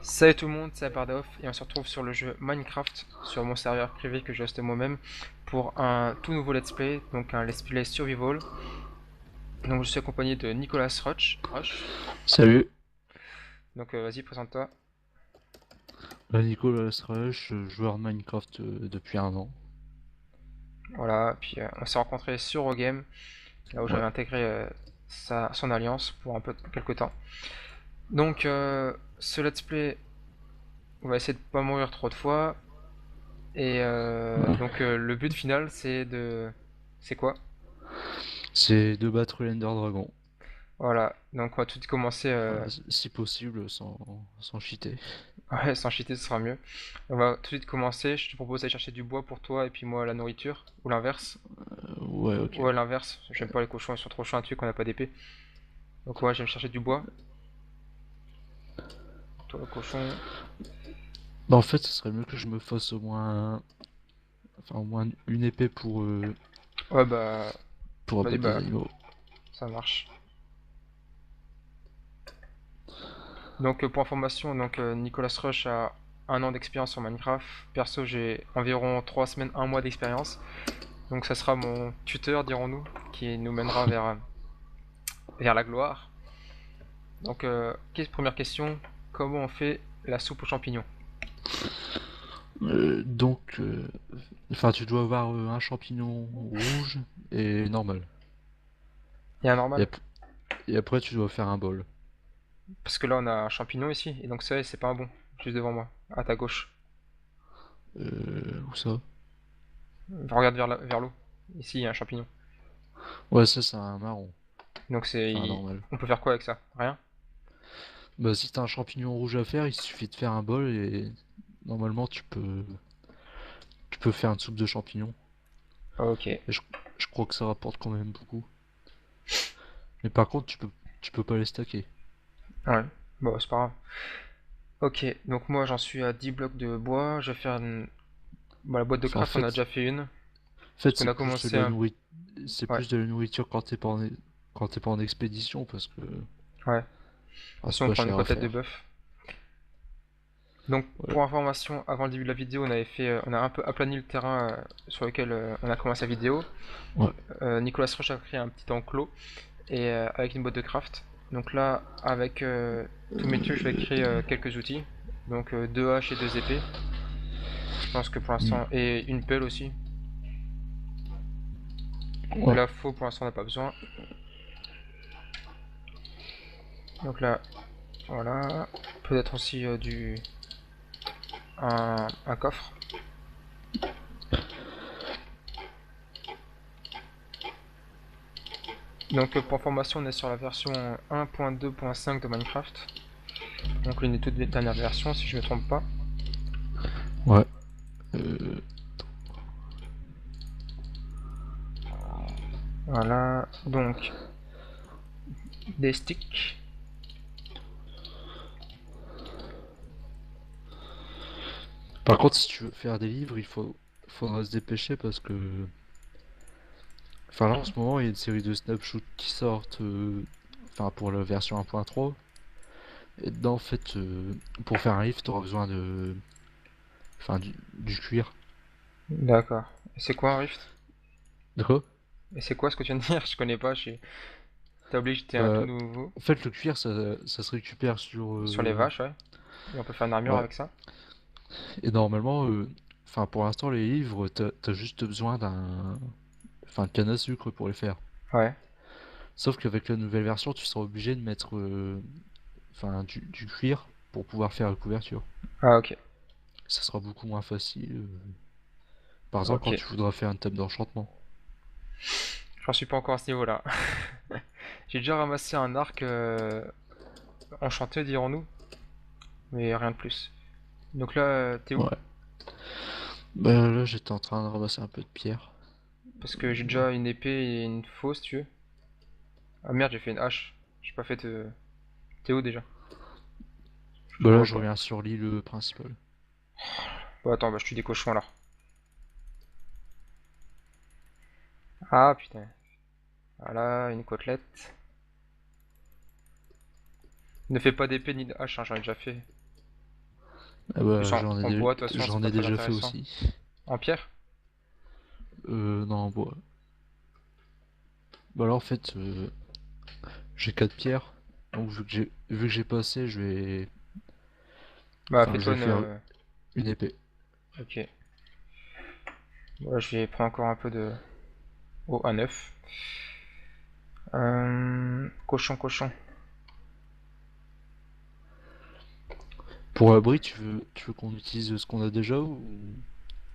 Salut tout le monde, c'est Abardaoff et on se retrouve sur le jeu Minecraft sur mon serveur privé que j'ai hosté moi-même pour un tout nouveau let's play, donc un let's play survival. Donc je suis accompagné de Nicolas Rush. Salut, Vas-y, présente-toi. là Nicolas Rush, joueur de Minecraft depuis un an. Voilà, puis on s'est rencontrés sur Rogame, là où Ouais. j'avais intégré son alliance pour un peu quelques temps. Ce let's play, on va essayer de pas mourir trop de fois. Le but final c'est de... C'est quoi? C'est de battre l'Ender Dragon. Voilà, donc on va tout de commencer. Enfin, si possible, sans cheater. Ouais, sans cheater, ce sera mieux. On va tout de suite commencer. Je te propose d'aller chercher du bois pour toi et puis moi la nourriture. Ou l'inverse. Ouais, ok. Ouais, l'inverse. J'aime pas les cochons, ils sont trop chiants à tuer quand on a pas d'épée. Donc ouais, je vais me chercher du bois. Toi, le cochon. Bah en fait, ce serait mieux que je me fasse enfin, au moins une épée Ouais, bah. pour Vas-y, abattre les bah. animaux. Ça marche. Pour information, Nicolas Rush a un an d'expérience sur Minecraft. Perso, j'ai environ 3 semaines, un mois d'expérience. Donc ça sera mon tuteur, dirons-nous, qui nous mènera vers la gloire. Première question, comment on fait la soupe aux champignons? Donc, enfin, tu dois avoir un champignon rouge et normal. Il y a un Et, normal? et après, tu dois faire un bol. Parce que là, on a un champignon ici, et donc ça, c'est pas un bon. Juste devant moi, à ta gauche. Où ça? Regarde vers l'eau. Ici, il y a un champignon. Ouais, ça, c'est un marron. Donc Enfin, un normal. on peut faire quoi avec ça? Rien? Bah, si t'as un champignon rouge à faire, il suffit de faire un bol et normalement tu peux faire une soupe de champignons. Ok. Et je crois que ça rapporte quand même beaucoup. Mais par contre, tu peux pas les stacker. Ouais. Bon, c'est pas grave. Ok, donc moi, j'en suis à 10 blocs de bois. Je vais faire bon, la boîte de Enfin, craft, on a déjà fait une. en Parce fait, qu'on c'est a plus de commencé la un... nourriture, c'est Ouais, plus de la nourriture quand t'es pas en expédition parce que ouais. c'est Sinon, on pas prend une cher à côtelette de faire. bœuf. Donc, Ouais. pour information, avant le début de la vidéo, on a un peu aplani le terrain sur lequel on a commencé la vidéo. Ouais. Nicolas Roche a créé un petit enclos avec une boîte de craft. Donc là, avec tous mes tuyaux, je vais créer quelques outils. Deux haches et deux épées. Je pense que pour Hmm. l'instant, et une pelle aussi. De Ouais. la faux, pour l'instant, on n'a pas besoin. Donc là, voilà. Peut-être aussi un coffre. Pour information, on est sur la version 1.2.5 de Minecraft. Donc l'une des toutes dernières versions, si je ne me trompe pas. Ouais. Euh, Voilà. Donc, des sticks. Par contre, si tu veux faire des livres, faudra se dépêcher parce que enfin là en ce moment, il y a une série de snapshots qui sortent enfin pour la version 1.3. Et dedans, en fait, pour faire un livre, t'auras besoin enfin, du cuir. D'accord. Et c'est quoi un rift? De quoi? Et c'est quoi ce que tu viens de dire? Je connais pas. T'as oublié que j'étais un tout Bah, nouveau. en fait, le cuir, ça se récupère sur. Sur les vaches, ouais. Et on peut faire une armure Ouais. avec ça. Et normalement, enfin, pour l'instant, les livres, t'as juste besoin enfin, de canne à sucre pour les faire. Ouais. Sauf qu'avec la nouvelle version, tu seras obligé de mettre, enfin, du cuir pour pouvoir faire la couverture. Ah, ok. Ça sera beaucoup moins facile. Par exemple, Ok. quand tu voudras faire une table d'enchantement. J'en suis pas encore à ce niveau-là. J'ai déjà ramassé un arc enchanté, dirons-nous. Mais rien de plus. Donc là, t'es où? Ouais. Bah là, j'étais en train de ramasser un peu de pierre. Parce que j'ai déjà une épée et une fausse, si tu veux. Ah merde, j'ai fait une hache. J'ai pas fait de... T'es où déjà? Je Bah te là, vois je pas. reviens sur l'île principale. Bon, attends, bah je tue des cochons alors. Ah putain. Voilà, une côtelette. Ne fais pas d'épée ni de hache, hein, j'en ai déjà fait. Ah Plus bah, en bois, de toute façon, c'est j'en pas ai très déjà fait intéressant. aussi. En pierre? Non, en bois. Bah alors en fait, j'ai 4 pierres. Donc vu que j'ai pas assez, Bah, je fais-toi vais faire une. une épée. Ok. Moi, je vais prendre encore un peu de. Oh, un œuf. Cochon, cochon. Pour l'abri, tu veux qu'on utilise ce qu'on a déjà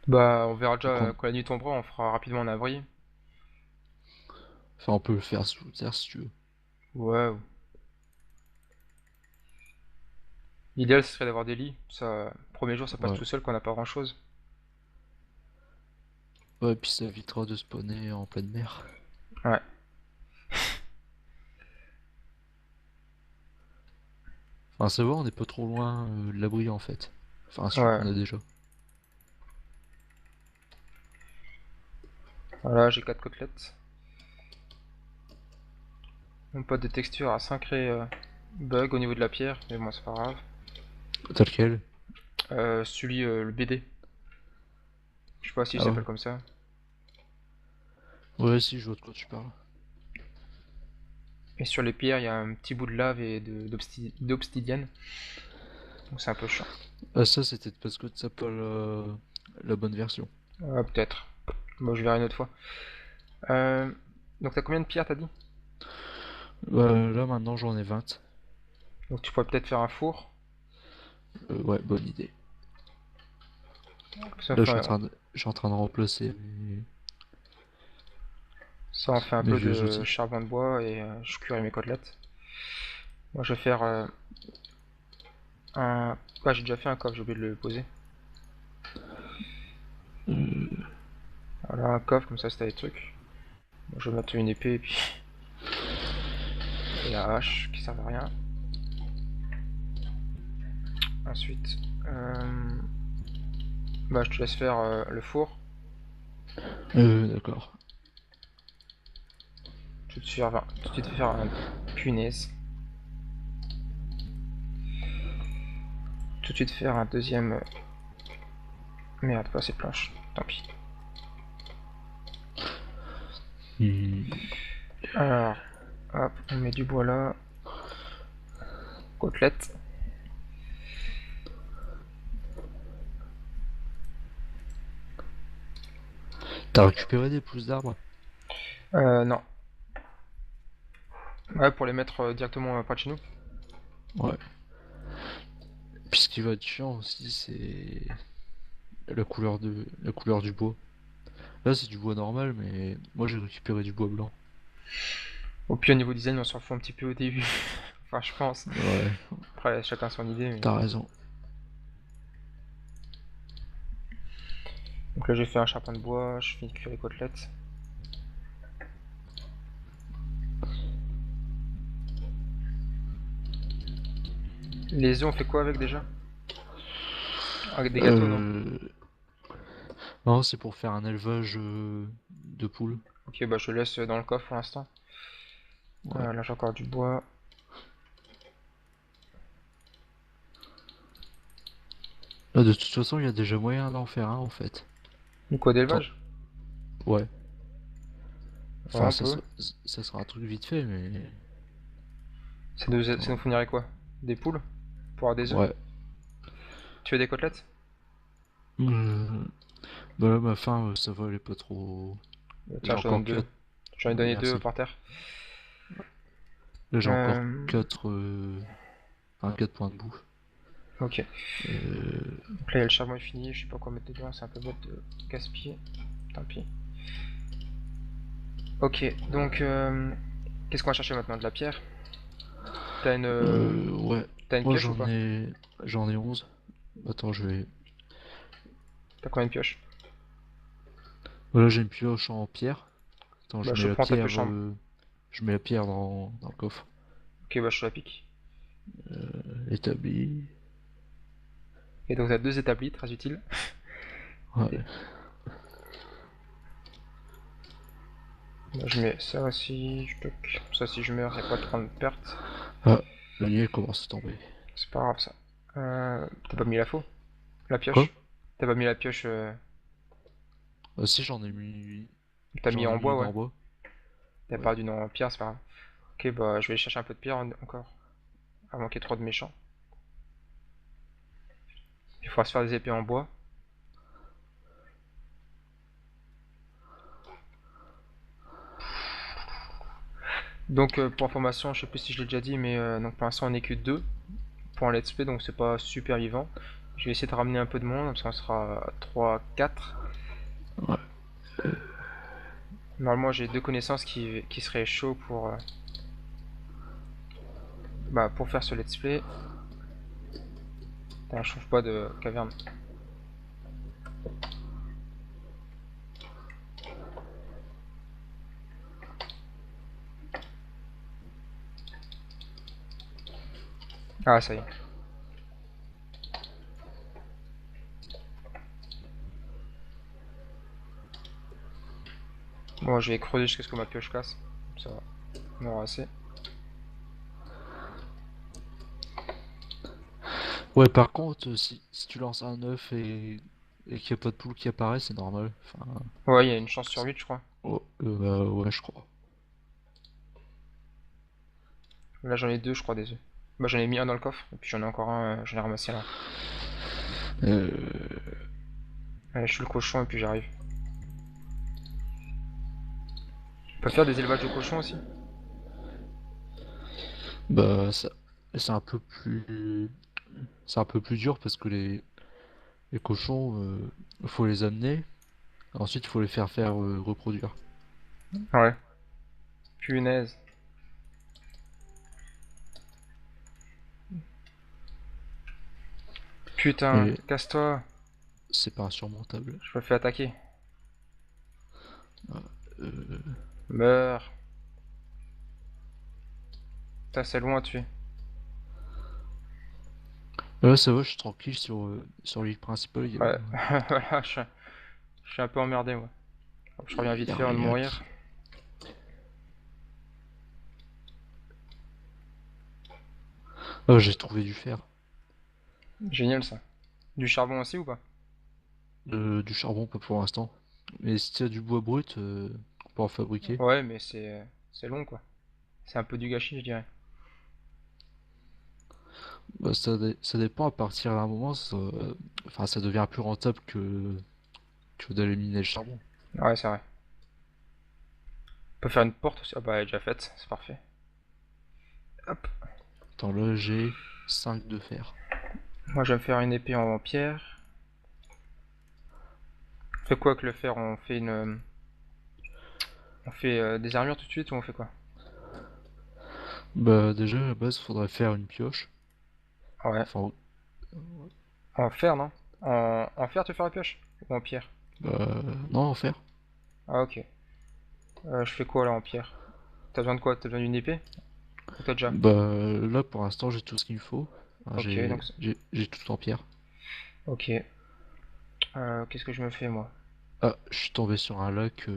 Bah, on verra déjà ou qu'on... quand la nuit tombera, on fera rapidement un abri. Enfin, on peut le faire sous terre si tu veux. Ouais. L'idéal, ce serait d'avoir des lits. Ça, premier jour, ça passe Ouais. tout seul quand on n'a pas grand-chose. Ouais, puis ça évitera de spawner en pleine mer. Ouais. Enfin, ça va, on n'est pas trop loin de l'abri en fait. Enfin, celui Ouais. qu'on a déjà. Voilà, j'ai 4 côtelettes. Mon pote de texture a 5 bug au niveau de la pierre, mais bon, c'est pas grave. T'as lequel? Celui, le BD. Je sais pas s'il Ah ouais. s'appelle comme ça. Ouais, si, je vois de quoi tu parles. Et sur les pierres, il y a un petit bout de lave et d'obsidienne. Donc c'est un peu chiant. Ah, ça, c'était parce que t'as pas la bonne version. Peut-être. Bon, je verrai une autre fois. Euh, donc t'as combien de pierres, t'as dit? Là, maintenant, j'en ai 20. Donc tu pourrais peut-être faire un four. Ouais, bonne idée. Ça Là, fait, un- je suis en train de remplacer Ça en fait un mes peu vieux de outils. charbon de bois et je cuirai mes côtelettes. Moi je vais faire un... Ah, j'ai déjà fait un coffre, j'ai oublié de le poser. Voilà, un coffre, comme ça, c'était des trucs. Bon, je vais mettre une épée et puis... Et la hache, qui servent à rien. Ensuite... Bah, je te laisse faire le four. D'accord. Tout de suite faire un... Punaise. Tout de suite faire un deuxième... Merde, pas ces planches. Tant pis. Hmm. Alors... Hop, on met du bois là. Côtelette. T'as récupéré des pousses d'arbres? Non. Ouais, pour les mettre directement près de chez nous. Ouais. Puis ce qui va être chiant aussi, c'est la couleur du bois. Là, c'est du bois normal, mais moi, j'ai récupéré du bois blanc. Au pire, au niveau design, on s'en fout un petit peu au début. Enfin, je pense. Ouais, Après, chacun son idée. t'as raison. Donc là, j'ai fait un charbon de bois, je finis de cuire les côtelettes. Les œufs, on fait quoi avec déjà? Avec des gâteaux, non? Euh... Non, c'est pour faire un élevage de poules. Ok, bah je laisse dans le coffre pour l'instant. Ouais. Là, j'ai encore du bois. Là, de toute façon, il y a déjà moyen d'en faire un, en fait. Du quoi Attends, d'élevage? ouais. Ouais, Enfin, on peut. ça sera un truc vite fait, mais... Ça nous Attends. fournirait quoi? Des poules? Pour avoir des œufs? Ouais. Tu veux des côtelettes? Euh, Bah là, ma faim, ça va, elle est pas trop... J'ai Tiens, je te donne encore deux. 4... J'en ai donné deux Merci. par terre. Là, j'ai encore Euh, 4... Enfin, 4 points de bouffe. ok. Euh... Donc là, il y a le charbon est fini. Je sais pas quoi mettre dedans. C'est un peu bête de gaspiller. Tant pis. Ok, donc qu'est-ce qu'on va chercher maintenant? De la pierre? T'as une, euh, Ouais. t'as une Moi, pioche ou pas? j'en ai 11. Attends, je vais... T'as combien de pioches? Voilà, j'ai une pioche en pierre. Attends, Bah je prends ta pioche en... je mets la pierre dans le coffre. Ok, bah je te la pique. Établi. Et donc t'as deux établis, très utiles. Et Ouais. bah, je mets ça aussi, ça si je meurs, y'a pas trop de pertes. Ah, la nuit elle commence à tomber. C'est pas grave ça. T'as pas mis la faux? La Quoi? pioche? T'as pas mis la pioche, Si j'en ai mis. t'as mis J'en ai en mis bois, une ouais. en bois. T'as Ouais. perdu dans pierre, c'est pas grave. Ok, bah je vais aller chercher un peu de pierre encore. Avant qu'il y ait trop de méchants. Il faudra se faire des épées en bois. Donc pour information, je sais plus si je l'ai déjà dit, mais donc pour l'instant on est que 2 pour un let's play, donc c'est pas super vivant. Je vais essayer de ramener un peu de monde, comme ça on sera 3, 4. Ouais. Normalement j'ai deux connaissances qui seraient chauds pour faire ce let's play. Putain, je trouve pas de caverne. Ah ça y est. Bon, je vais creuser jusqu'à ce que ma pioche casse. Ça va, on aura assez. Ouais, par contre, si tu lances un œuf et qu'il n'y a pas de poule qui apparaît, c'est normal. Enfin, Ouais, il y a une chance sur c'est- 8 je crois. oh, ouais, je crois. Là j'en ai deux je crois des œufs. Bah j'en ai mis un dans le coffre, et puis j'en ai encore un, j'en ai ramassé là. Euh, Allez, je suis le cochon et puis j'arrive. On peut faire des élevages de cochons aussi? Bah, c'est un peu c'est un peu plus dur parce que les cochons, faut les amener. Ensuite, il faut les faire reproduire. Ouais. Punaise. Putain, Mais casse-toi. c'est pas insurmontable. Je me fais attaquer. Euh, Meurs. Putain, c'est loin à tuer. Là, ça va, je suis tranquille sur l'île principale. Ouais, voilà, je suis un peu emmerdé moi. Hop, je reviens vite y a fait avant de rien mourir. qui. Oh, j'ai trouvé du fer. Génial ça. Du charbon aussi ou pas? Du charbon, pas pour l'instant. Mais si tu as du bois brut, on peut en fabriquer. Ouais, mais c'est long quoi. C'est un peu du gâchis, je dirais. Bah, ça dépend, à partir d'un moment, enfin, ça devient plus rentable que d'aller miner le charbon. Ouais, c'est vrai. On peut faire une porte aussi. Ah bah, elle est déjà faite, c'est parfait. Hop. Attends, là, j'ai 5 de fer. Moi, je vais me faire une épée en pierre. On fait quoi avec le fer? On fait des armures tout de suite ou on fait quoi? Bah, déjà, à la base, faudrait faire une pioche. Ouais. Enfin, En fer, non? En fer, tu fais la pioche? Ou en pierre? bah, non, en fer. Ah, ok. Je fais quoi là en pierre? T'as besoin de quoi? T'as besoin d'une épée? Ou t'as déjà? Bah, là, pour l'instant, j'ai tout ce qu'il me faut. Enfin, Ok, donc. j'ai tout en pierre. Ok. Qu'est-ce que je me fais moi? Ah, je suis tombé sur un lac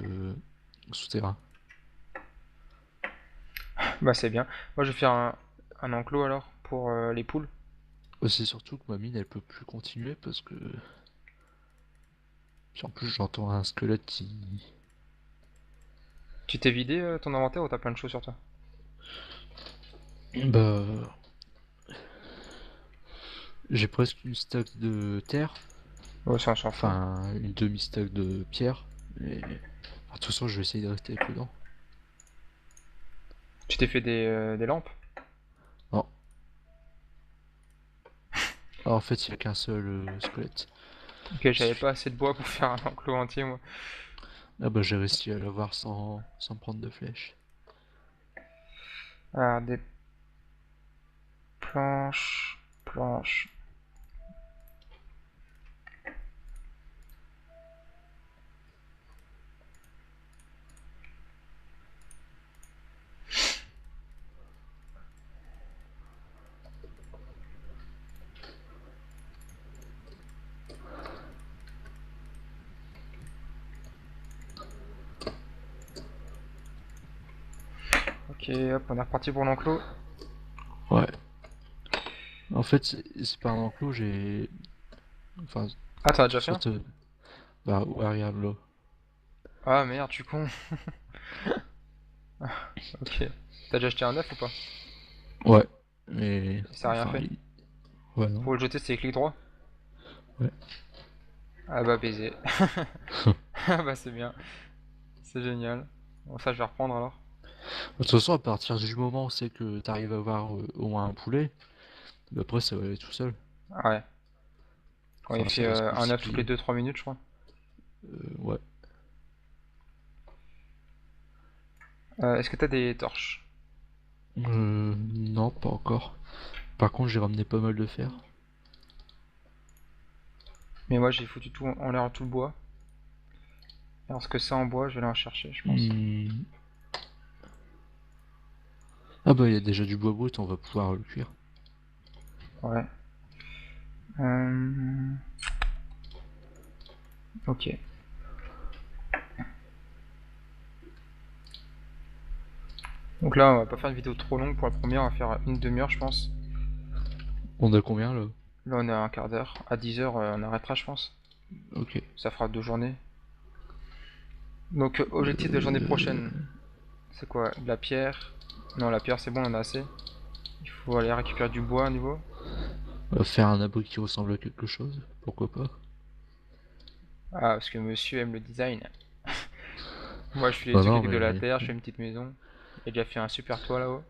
souterrain. Bah, c'est bien. Moi, je vais faire un enclos alors pour les poules. C'est surtout que ma mine, elle peut plus continuer parce que. Puis en plus, j'entends un squelette qui. Tu t'es vidé ton inventaire ou t'as plein de choses sur toi? Bah, j'ai presque une stack de terre. Ouais, ça on s'en fout. Enfin, une demi-stack de pierre. Mais. De toute façon, je vais essayer de rester prudent. Tu t'es fait des lampes? Non. Ah, en fait, il n'y a qu'un seul squelette. Ok, Il j'avais suffit. pas assez de bois pour faire un enclos entier moi. Ah bah, j'ai réussi à l'avoir sans prendre de flèches. Alors, des planches. Planches. Ok, hop, on est reparti pour l'enclos. Ouais. En fait, c'est pas un enclos, Enfin, Ah, t'en as déjà fait un? soit... Bah ouais, regarde là. Ah merde, je suis con. Ok. T'as déjà acheté un neuf ou pas? Ouais. Mais... Ça a rien Enfin, fait. ouais, non. Pour le jeter, c'est clic droit? Ouais. Ah bah baiser. Ah bah c'est bien. C'est génial. Bon, ça je vais reprendre alors. De toute façon, à partir du moment où c'est que t'arrives à avoir au moins un poulet, bah après ça va aller tout seul. Ah ouais. Quand il Enfin, fait ça va se un œuf toutes les multiplier. 2-3 minutes, je crois. Ouais. Est-ce que t'as des torches? Non, pas encore. Par contre, j'ai ramené pas mal de fer. Mais moi j'ai foutu tout en l'air tout le bois. Alors ce que c'est en bois, je vais aller en chercher, je pense. Hmm. Ah bah il y a déjà du bois brut, on va pouvoir le cuire. Ouais. Euh, Ok. Donc là, on va pas faire une vidéo trop longue pour la première, on va faire une demi-heure, je pense. On a combien là? Là, on est à un quart d'heure. À 10 heures, on arrêtera, je pense. Ok. Ça fera 2 journées. Donc, objectif de journée Euh, prochaine, c'est quoi? De la pierre? Non, la pierre, c'est bon, on en a assez. Il faut aller récupérer du bois à nouveau. On va faire un abri qui ressemble à quelque chose, pourquoi pas. Ah, parce que monsieur aime le design. Moi, je fais les Bah trucs non avec de la mais... terre, je fais une petite maison. Il a déjà fait un super toit là-haut.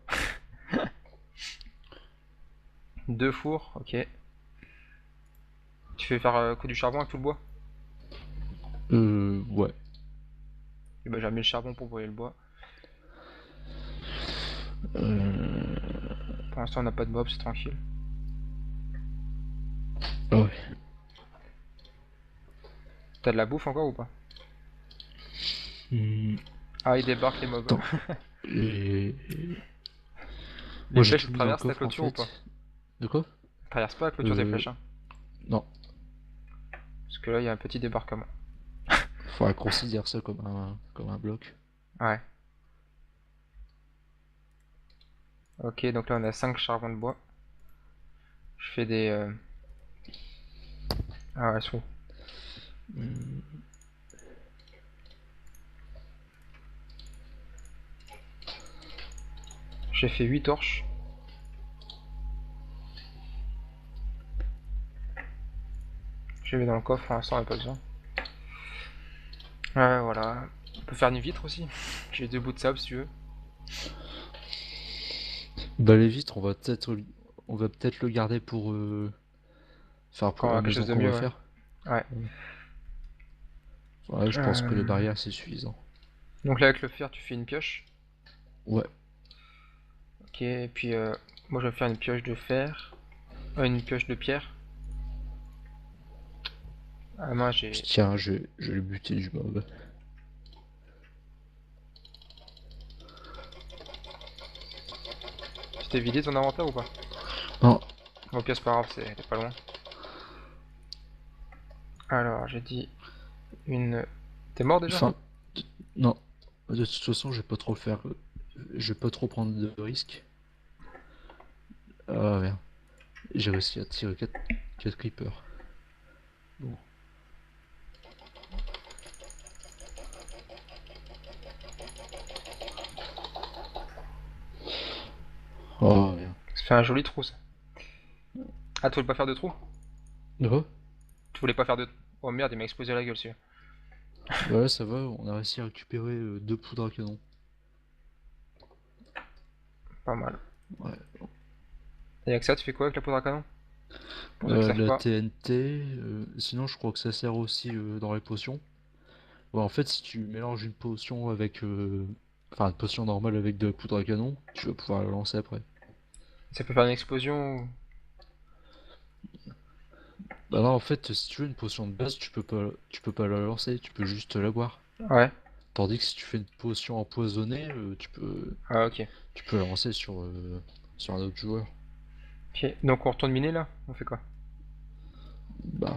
Deux fours, ok. Tu fais faire que du charbon avec tout le bois? Ouais. Et bah, j'ai mis le charbon pour brûler le bois. Euh... Pour l'instant, on n'a pas de mob, c'est tranquille. Ouais. T'as de la bouffe encore ou pas? Hmm. Ah, ils débarquent les mobs. Attends. Et... Les Moi j'ai flèches, tout elles mis dans le traversent ta coffre en clôture ou pas? fait. De quoi? Elles traversent pas la clôture des Euh... flèches, hein. Non. Parce que là, il y a un petit débarquement. Faudrait considérer ça comme un bloc. Ouais. Ok, donc là, on a 5 charbons de bois. Je fais des... Ah ouais, sous. Hmm. J'ai fait 8 torches. Je les mets dans le coffre, pour l'instant, on n'a pas besoin. Ouais, voilà. On peut faire une vitre aussi. J'ai 2 bouts de sable, si tu veux. Bah les vitres, on va peut-être le garder pour, enfin pour Quand la quelque chose maison de qu'on va mieux, ouais. faire. Ouais. Ouais. Ouais, je pense que les Euh, barrières c'est suffisant. Donc là, avec le fer, tu fais une pioche. Ouais. Ok, et puis moi, je vais faire une pioche de fer. Une pioche de pierre. Ah, moi, j'ai... Tiens, je vais le buter du mob. Tu t'es vidé ton inventaire ou pas? Non, Bon, au pire, c'est pas grave, t'es pas loin. Alors, j'ai dit une... T'es mort déjà? enfin, non. De toute façon, je vais pas trop le faire. Je vais pas trop prendre de risques. Ah merde. J'ai réussi à tirer 4 creepers. Bon. Oh merde. Ça fait un joli trou, ça. Ah, tu voulais pas faire de trou? De quoi? Tu voulais pas faire de... Oh merde, il m'a explosé la gueule, celui-là. Bah là ça va, on a réussi à récupérer 2 poudres à canon. Pas mal. Ouais. Et avec ça, tu fais quoi avec la poudre à canon? Pour ceux qui savent La pas. TNT, sinon je crois que ça sert aussi dans les potions. Ouais, en fait, si tu mélanges une potion avec... Enfin, une potion normale avec de la poudre à canon, tu vas pouvoir la lancer après. Ça peut faire une explosion ou... Bah là, en fait, si tu veux une potion de base, tu peux pas la lancer, tu peux juste la boire. Ouais. Tandis que si tu fais une potion empoisonnée, Ah, ok. tu peux la lancer sur un autre joueur. Ok. Donc on retourne miner, là? On fait quoi? Bah...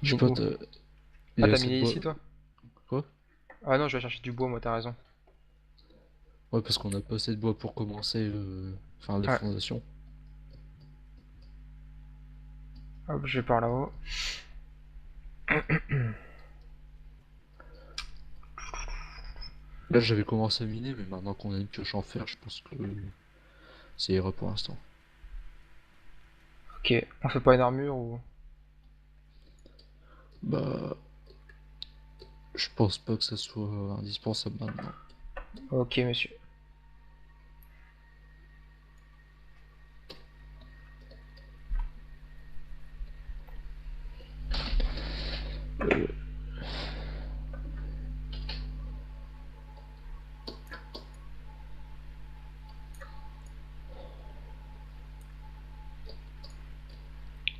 Je sais pas, Où? il Ah, y a t'as assez de miné bois... ici, toi? Quoi? Ah non, je vais chercher du bois, moi, t'as raison. Ouais, parce qu'on a pas assez de bois pour commencer, enfin, les Ouais. fondations. Hop, je vais par là-haut. Là, j'avais commencé à miner, mais maintenant qu'on a une pioche en fer, je pense que ça ira pour l'instant. Ok, on fait pas une armure ou... Bah, je pense pas que ça soit indispensable maintenant. Ok, monsieur.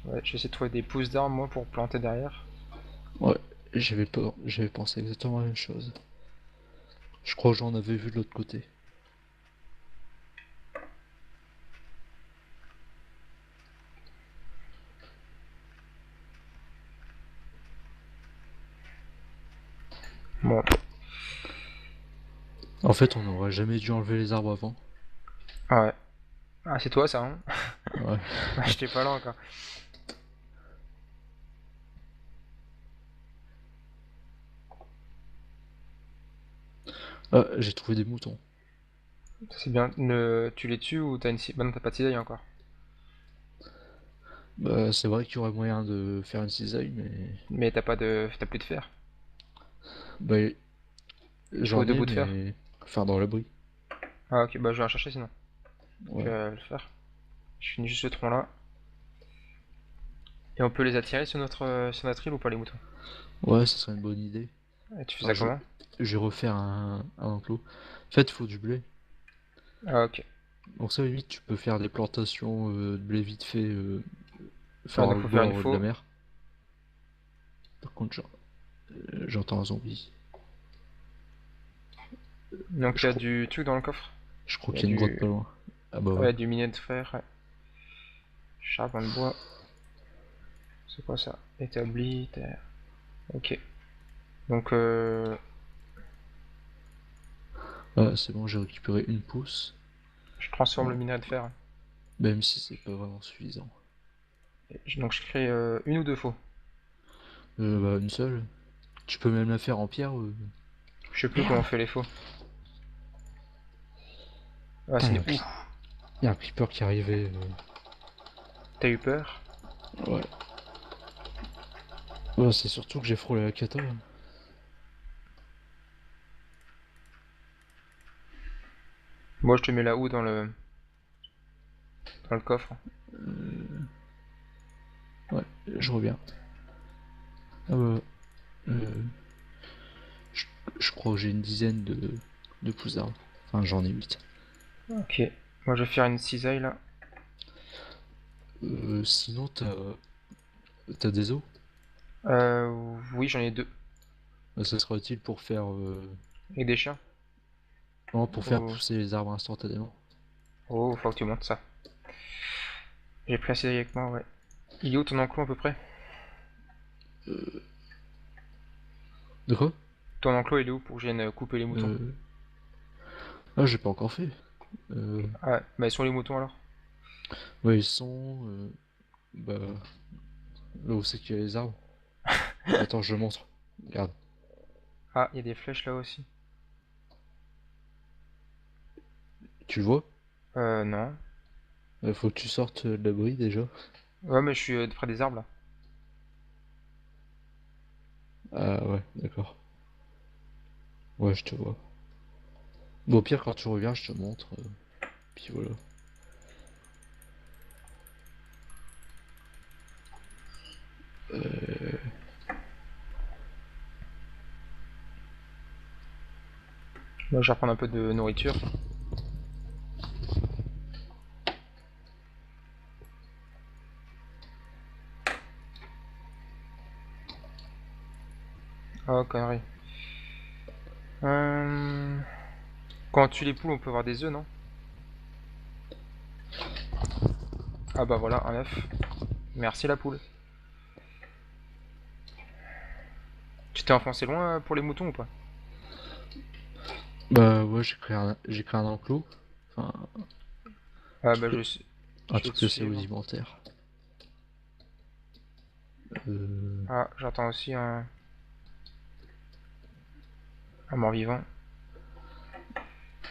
Ouais, j'essaie de trouver des pousses d'armes, moi, pour planter derrière. Ouais, j'avais pensé exactement la même chose. Je crois que j'en avais vu de l'autre côté. Bon, En fait, on n'aurait jamais dû enlever les arbres avant. ouais. Ah, c'est toi, ça, hein? Ouais. Ouais, j'étais pas là encore. Ah, j'ai trouvé des moutons. C'est bien. Tu les tues ou t'as une... Bah non, t'as pas de cisaille encore. Bah, c'est vrai qu'il y aurait moyen de faire une cisaille, mais... Mais t'as pas de... T'as plus de fer. Bah, Il faut j'en deux ai, bouts de fer. mais... Enfin, dans l'abri. Ah, ok, bah je vais en chercher sinon. Je Ouais. vais le faire. Je finis juste ce tronc là. Et on peut les attirer sur notre île ou pas les moutons? Ouais, ça serait une bonne idée. Et tu fais Alors, ça comment? je vais refaire un enclos. En fait, il faut du blé. Ah, ok. Donc ça, limite, tu peux faire des plantations de blé vite fait, Ouais, enfin, donc au faut faire une bord de la faux. mer. Par contre, j'entends un zombie. Donc il Je y a crois, du truc dans le coffre. je crois Il y a qu'il y a une grotte du... pas loin. Ah bah ouais. Ouais, du minet de fer, ouais. Charbon de bois. C'est quoi ça? Établi, terre. Ok. Donc Ah, c'est bon, j'ai récupéré une pousse. je transforme le Bon, minerai de fer. même si c'est pas vraiment suffisant. Donc je crée une ou deux faux. Bah, une seule. Tu peux même la faire en pierre. Je sais plus comment on Merde! fait les faux. Ah, Putain, c'est des... Ouh, y a un creeper qui arrivait. t'as eu peur? Ouais. Ouais, c'est surtout que j'ai frôlé la cata. Moi je te mets la houe dans le coffre. Ouais, je reviens. Ah bah, euh, je, je crois que j'ai une dizaine de pousses d'arbres. Enfin, j'en ai 8. Ok. Moi je vais faire une cisaille là. Sinon, t'as des os? Oui, j'en ai deux. Bah, ça sera utile pour faire, Avec des chiens. non, pour faire Oh, pousser les arbres instantanément. oh, faut que tu montes ça. J'ai pris la cisaille avec moi, ouais. Il est où ton enclos à peu près? De quoi? Ton enclos il est où pour que je vienne couper les moutons? Euh, ah, j'ai pas encore fait. Euh, Ah ouais, bah ils sont les moutons alors. ouais, ils sont, bah, là où c'est qu'il y a les arbres. Attends, je montre. Regarde. Ah, il y a des flèches là aussi. Tu le vois? Non. Faut que tu sortes de l'abri déjà. Ouais, mais je suis près des arbres là. Ah ouais, d'accord. Ouais, je te vois. Bon, au pire, quand tu reviens, je te montre. Puis voilà. Moi je vais reprendre un peu de nourriture. Oh, connerie. Euh... Quand on tue les poules, on peut avoir des œufs, non? Ah bah voilà, un œuf. Merci la poule. Tu t'es enfoncé loin pour les moutons ou pas? Bah ouais, j'ai créé un enclos. Enfin, Ah bah truc, je un vais te truc de suivre. sédimentaire. Euh, Ah, j'entends aussi un mort-vivant.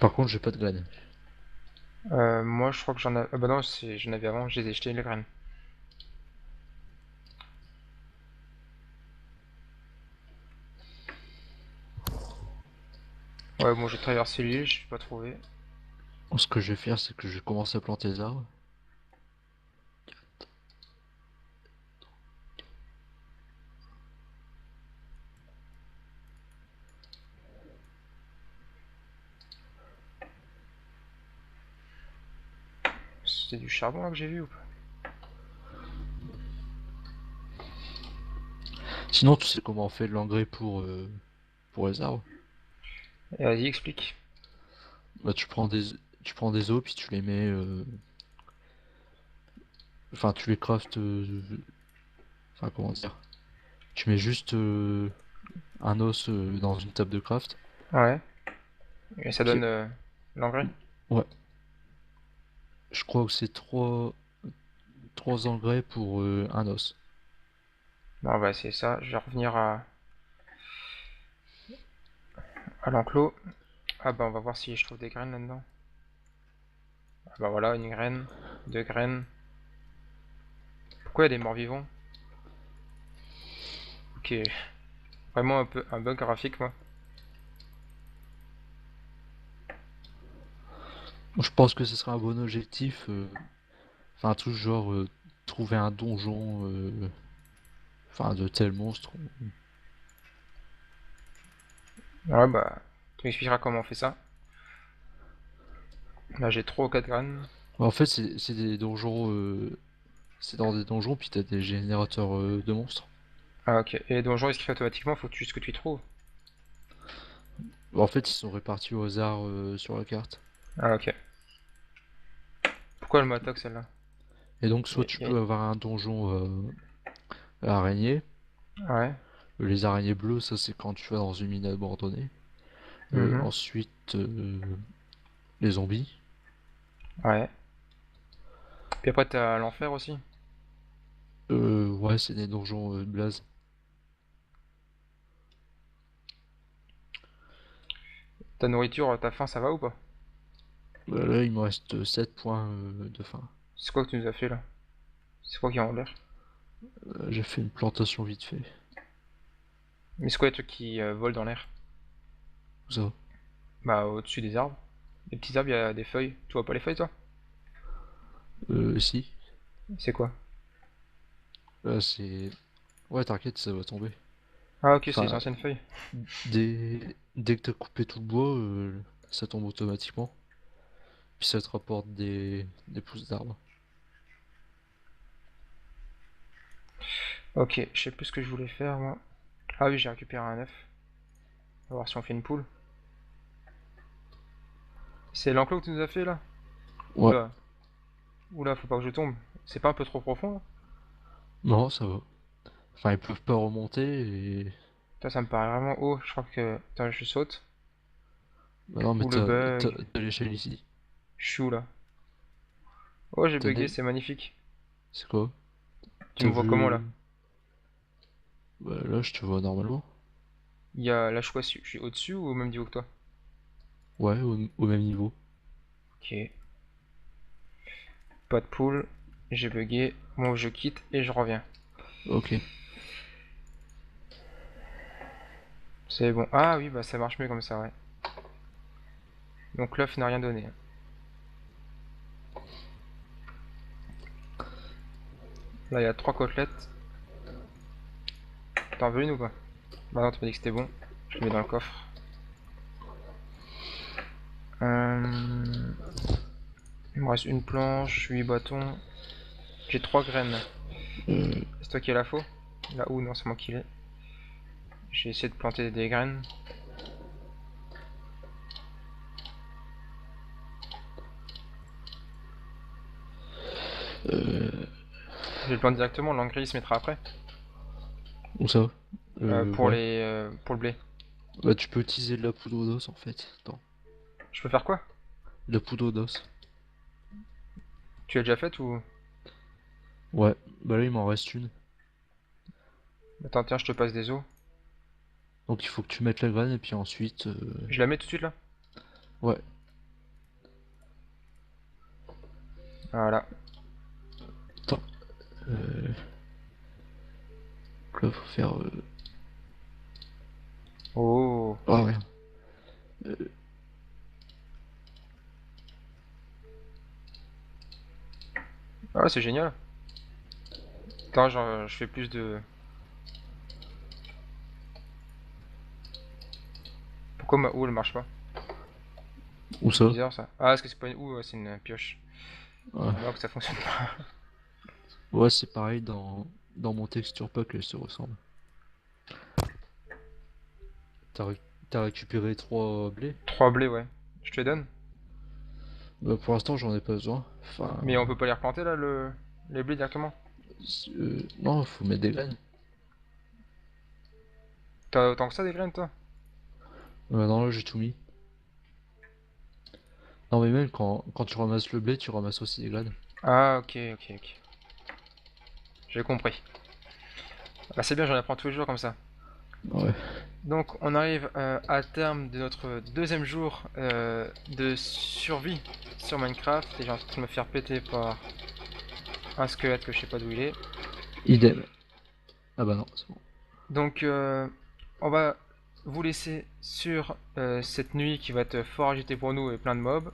Par contre, j'ai pas de graines. Moi, je crois que j'en ai... Ah bah non, j'en avais avant, je les ai jetés les graines. Ouais, bon, j'ai traversé l'île, je l'ai pas trouvé. Ce que je vais faire, c'est que je vais commencer à planter des arbres. C'était du charbon là que j'ai vu ou pas? Sinon, tu sais comment on fait de l'engrais pour les arbres? Vas-y, explique. Bah, tu prends des os, puis tu les mets. Enfin, tu les craftes. Enfin, comment dire? Tu mets juste un os dans une table de craft. Ouais. Et ça Puis, donne l'engrais? ouais, je crois que c'est trois engrais pour un os. Bon, bah c'est ça. Je vais revenir à l'enclos. Ah bah on va voir si je trouve des graines là-dedans. Ah bah voilà, une graine, deux graines. Pourquoi il y a des morts vivants? Ok, vraiment un peu un bug graphique moi. Je pense que ce serait un bon objectif. Enfin, tout genre trouver un donjon. Enfin, de tel monstre. Ouais bah, tu m'expliqueras comment on fait ça. Là j'ai 3 ou 4 graines. En fait, c'est des donjons. C'est dans des donjons, puis t'as des générateurs de monstres. Ah ok, et les donjons ils se créent automatiquement, faut que tu ce que tu trouves. En fait, ils sont répartis au hasard sur la carte. Ah ok. Pourquoi elle m'attaque celle-là? Et donc, soit Y- tu y- peux avoir un donjon araignée. Ouais. Les araignées bleues, ça c'est quand tu vas dans une mine abandonnée. Mhm. Ensuite, les zombies. Ouais. Puis après t'as l'enfer aussi. Ouais, c'est des donjons de blaze. Ta nourriture, ta faim, ça va ou pas? Là, il me reste 7 points de faim. C'est quoi que tu nous as fait là? C'est quoi qui est en l'air? J'ai fait une plantation vite fait. Mais c'est quoi les trucs qui volent dans l'air? Ça. Bah au-dessus des arbres. Les petits arbres, il y a des feuilles. Tu vois pas les feuilles toi? Si. C'est quoi? Là, c'est. Ouais, t'inquiète, ça va tomber. Ah ok, c'est les Enfin, anciennes feuilles. dès que t'as coupé tout le bois, ça tombe automatiquement. Puis ça te rapporte des pousses d'arbres. Ok, je sais plus ce que je voulais faire moi. Ah oui, j'ai récupéré un œuf. On va voir si on fait une poule. C'est l'enclos que tu nous as fait là? Ouais, Oula, oula, faut pas que je tombe. C'est pas un peu trop profond là? non, ça va. Enfin, ils peuvent pas remonter et. Putain, ça me paraît vraiment haut. Je crois que. Attends, je saute. Bah non, mais Ou le bug. t'as l'échelle ici. Je suis où là? Oh, j'ai T'as bugué, des. c'est magnifique. C'est quoi? Tu T'as me vois vu. comment là? Bah là, je te vois normalement. Il y a. Là, je suis au-dessus ou au même niveau que toi? Ouais, au même niveau. Ok. Pas de poule. J'ai bugué. Bon, je quitte et je reviens. Ok. C'est bon. Ah oui, bah ça marche mieux comme ça, ouais. Donc l'œuf n'a rien donné. Là, il y a 3 côtelettes. T'en veux une ou pas? Bah non, tu m'as dit que c'était bon. Je le mets dans le coffre. Euh... Il me reste une planche, 8 bâtons. J'ai 3 graines. Euh, C'est toi qui as la faux? Là où? Non, c'est moi qui l'ai. J'ai essayé de planter des graines. euh, Je vais le planter directement, l'engrais il se mettra après. Où ça? Ouais. Pour le blé. Bah, tu peux utiliser de la poudre d'os en fait. Attends. Je peux faire quoi? De la poudre d'os. Tu l'as déjà fait ou? Ouais. Bah là, il m'en reste une. Attends, tiens, je te passe des os. Donc il faut que tu mettes la graine et puis ensuite... Je la mets tout de suite là? Ouais. Voilà. Attends. Euh... Là, faut faire... Oh. Oh, rien. Ah, c'est génial. Attends, genre, je fais plus de... Pourquoi ma houe elle marche pas? Où C'est ça? bizarre ça. Ah, est-ce que c'est pas une houe, ouais, c'est une pioche. Ouais, Alors que ça fonctionne pas. ouais c'est pareil dans mon texture pack, elles se ressemblent. T'as ré- t'as récupéré 3 blés? 3 blés, ouais. Je te les donne. Bah, pour l'instant, j'en ai pas besoin. Mais Enfin, on peut pas les replanter là, les blés directement. non, faut mettre des graines. T'as autant que ça des graines toi? Non, là, j'ai tout mis. Non, mais même quand tu ramasses le blé, tu ramasses aussi des graines. Ah, ok, ok, ok. J'ai compris. Bah c'est bien, j'en apprends tous les jours comme ça. Ouais. Donc on arrive à terme de notre deuxième jour de survie sur Minecraft. Et j'ai en train de me faire péter par un squelette que je sais pas d'où il est. Idem. Ah bah non, c'est bon. Donc on va vous laisser sur cette nuit qui va être fort agitée pour nous et plein de mobs.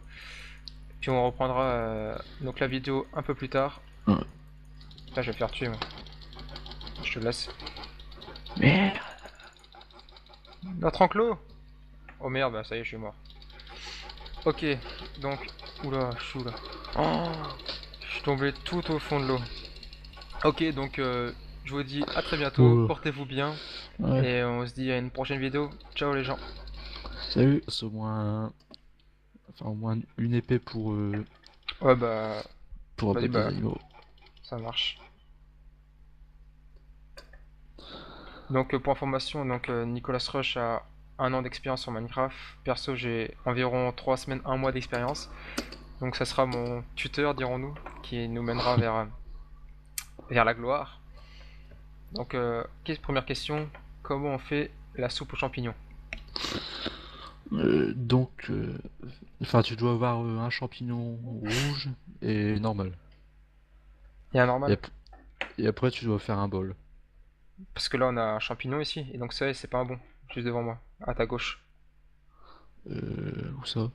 Puis on reprendra donc la vidéo un peu plus tard. Ouais. Putain, je vais me faire tuer moi. Je te laisse. Merde. Notre enclos. Oh merde, bah ça y est, je suis mort. Ok, donc... Oula, je suis où là? Oh, je suis tombé tout au fond de l'eau. Ok, donc je vous dis à très bientôt, Oh. portez-vous bien, Ouais. et on se dit à une prochaine vidéo. Ciao les gens. Salut. C'est au moins une épée Ouais bah, pour vas-y abattre les bah, animaux. ça marche. Donc pour information, donc Nicolas Rush a 1 an d'expérience sur Minecraft. Perso, j'ai environ 3 semaines, 1 mois d'expérience. Donc ça sera mon tuteur, dirons-nous, qui nous mènera vers la gloire. Donc première question, comment on fait la soupe aux champignons? Donc, enfin, tu dois avoir un champignon rouge et normal. Il y a un Et, normal? et après, tu dois faire un bol. Parce que là on a un champignon ici, et donc ça c'est pas un bon, juste devant moi, à ta gauche. Où ça?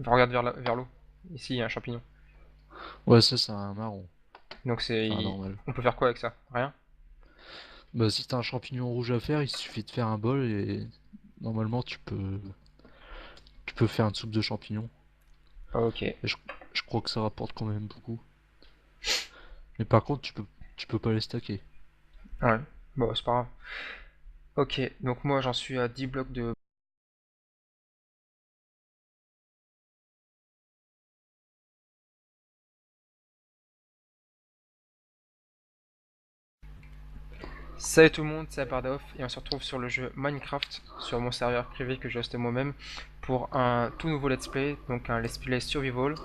Regarde vers l'eau. Ici il y a un champignon. Ouais, ça, c'est un marron. Donc Enfin, normal. on peut faire quoi avec ça? Rien? Bah, si t'as un champignon rouge à faire, il suffit de faire un bol et normalement, tu peux faire une soupe de champignons. Ok. Et je crois que ça rapporte quand même beaucoup. Mais par contre, tu peux pas les stacker. Ouais. Bon, c'est pas grave. Ok, donc moi j'en suis à 10 blocs de... Salut tout le monde, c'est Apardoff et on se retrouve sur le jeu Minecraft sur mon serveur privé que j'ai hosté moi-même pour un tout nouveau let's play, donc un let's play survival.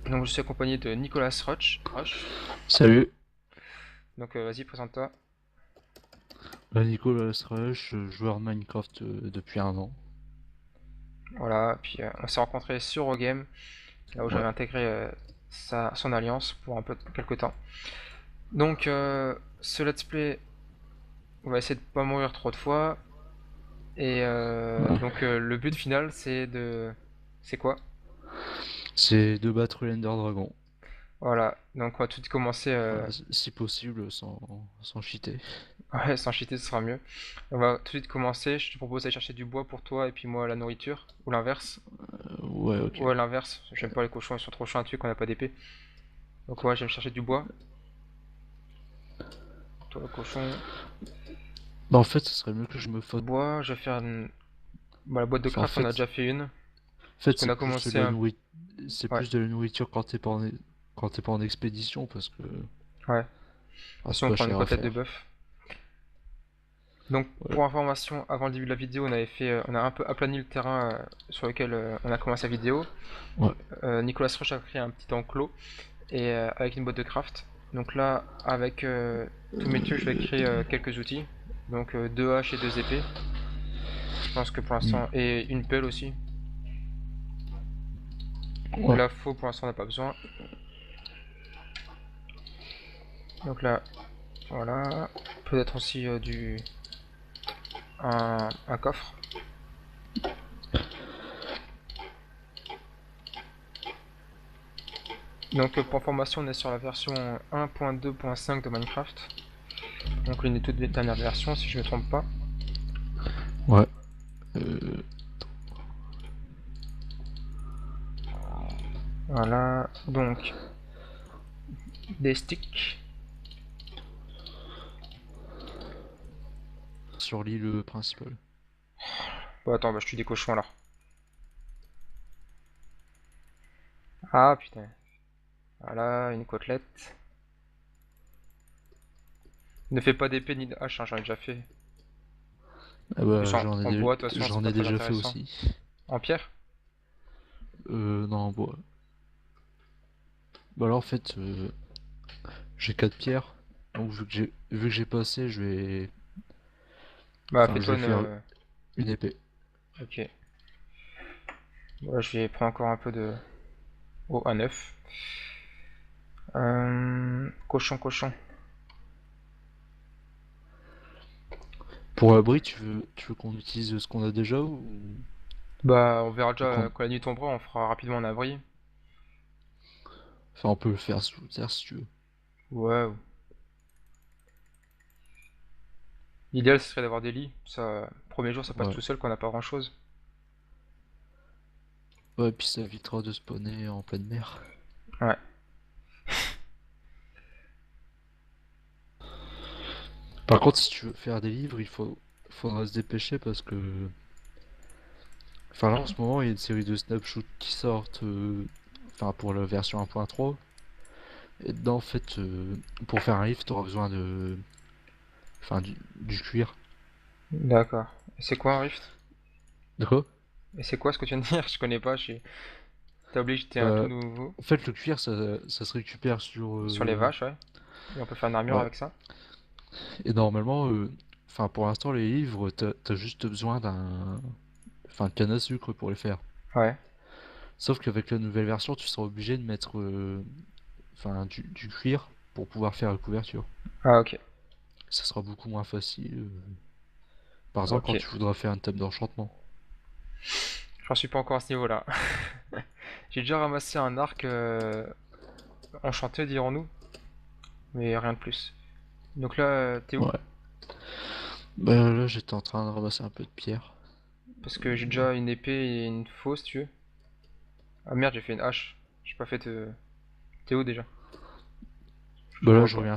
Donc je suis accompagné de Nicolas Rush. Salut, Donc vas-y, présente-toi. là Nicolas Rush, joueur de Minecraft depuis un an. Voilà, puis on s'est rencontrés sur Rogame, là où Ouais. j'avais intégré son alliance pour un peu quelques temps. Donc ce let's play, on va essayer de pas mourir trop de fois. Et Ouais. donc le but final c'est de... C'est quoi? C'est de battre l'Ender Dragon. Voilà, donc on va tout de suite commencer... Enfin, si possible, sans cheater. Ouais, sans cheater ce sera mieux. On va tout de suite commencer, je te propose d'aller chercher du bois pour toi et puis moi la nourriture, ou l'inverse. Ouais, ok. Ouais, l'inverse, j'aime pas les cochons, ils sont trop chiants à tuer quand on a pas d'épée. Donc ouais, je vais me chercher du bois. Toi le cochon, Bah, en fait, ce serait mieux que je me fasse. bois, je vais faire la boîte de Enfin, craft, on a déjà fait une. en Parce fait, qu'on c'est a plus de commencé la un... nourriture. C'est Ouais, plus de la nourriture quand t'es pas en expédition parce que ouais. c'est Si on pas prend une cher à côtelette de faire. bœuf. Donc Ouais. pour information, avant le début de la vidéo, on a un peu aplani le terrain sur lequel on a commencé la vidéo. Ouais. Nicolas Roche a créé un petit enclos et avec une boîte de craft. Donc là, avec Tous mes trucs, je vais créer quelques outils. Donc deux haches et deux épées. Je pense que pour Hmm. l'instant. Et une pelle aussi. De Ouais. la faux, pour l'instant, on n'a pas besoin. Donc là, voilà. Peut-être aussi un coffre. Donc pour information, on est sur la version 1.2.5 de Minecraft. Donc l'une des toutes dernières versions, si je ne me trompe pas. Ouais. Euh, Voilà. Donc des sticks. sur l'île principale. Bon, attends, bah, je tue des cochons alors. Ah putain. Voilà, une côtelette. Ne fais pas d'épée ni de hache, hein, j'en ai déjà fait. Ah En plus, bah en bois, de toute façon, c'est j'en pas ai très déjà fait intéressant. aussi. En pierre? Non, bon. Bah alors en fait, j'ai 4 pierres. Donc vu que j'ai pas assez, Bah, je fais-toi vais faire une. une épée. Ok. Voilà, je vais prendre encore un peu de. Oh, un œuf. Cochon, cochon. Pour l'abri, tu veux qu'on utilise ce qu'on a déjà Bah, on verra déjà ou qu'on... quand la nuit tombera, on fera rapidement un abri. Enfin, on peut le faire sous terre si tu veux. Ouais. L'idéal, ce serait d'avoir des lits. Ça, premier jour, ça passe Ouais. tout seul quand on n'a pas grand-chose. Ouais, puis ça évitera de spawner en pleine mer. Ouais. Par contre, si tu veux faire des livres, faudra se dépêcher parce que... Enfin là, en ce moment, il y a une série de snapshots qui sortent, enfin pour la version 1.3. Et dedans, en fait, pour faire un livre, t'auras besoin de... Enfin, du cuir. D'accord. Et c'est quoi un rift? De quoi? Et c'est quoi ce que tu viens de dire? Je connais pas. T'as oublié que j'étais un tout Bah, nouveau. en fait, le cuir, ça se récupère sur... Sur les vaches, ouais. Et on peut faire une armure Ouais. avec ça. Et normalement, enfin pour l'instant, les livres, t'as juste besoin enfin, de canne à sucre pour les faire. Ouais. Sauf qu'avec la nouvelle version, tu seras obligé de mettre, enfin, du cuir pour pouvoir faire la couverture. Ah, ok. Ça sera beaucoup moins facile. Par exemple, Ok. quand tu voudras faire une table d'enchantement. J'en suis pas encore à ce niveau-là. J'ai déjà ramassé un arc enchanté, dirons-nous. Mais rien de plus. Donc là, t'es où? Ouais. Bah là, j'étais en train de ramasser un peu de pierre. Parce que j'ai Ouais. déjà une épée et une fausse, si tu veux. Ah merde, j'ai fait une hache. J'ai pas fait de. T'es où déjà? Je te Bah là, vois je pas. reviens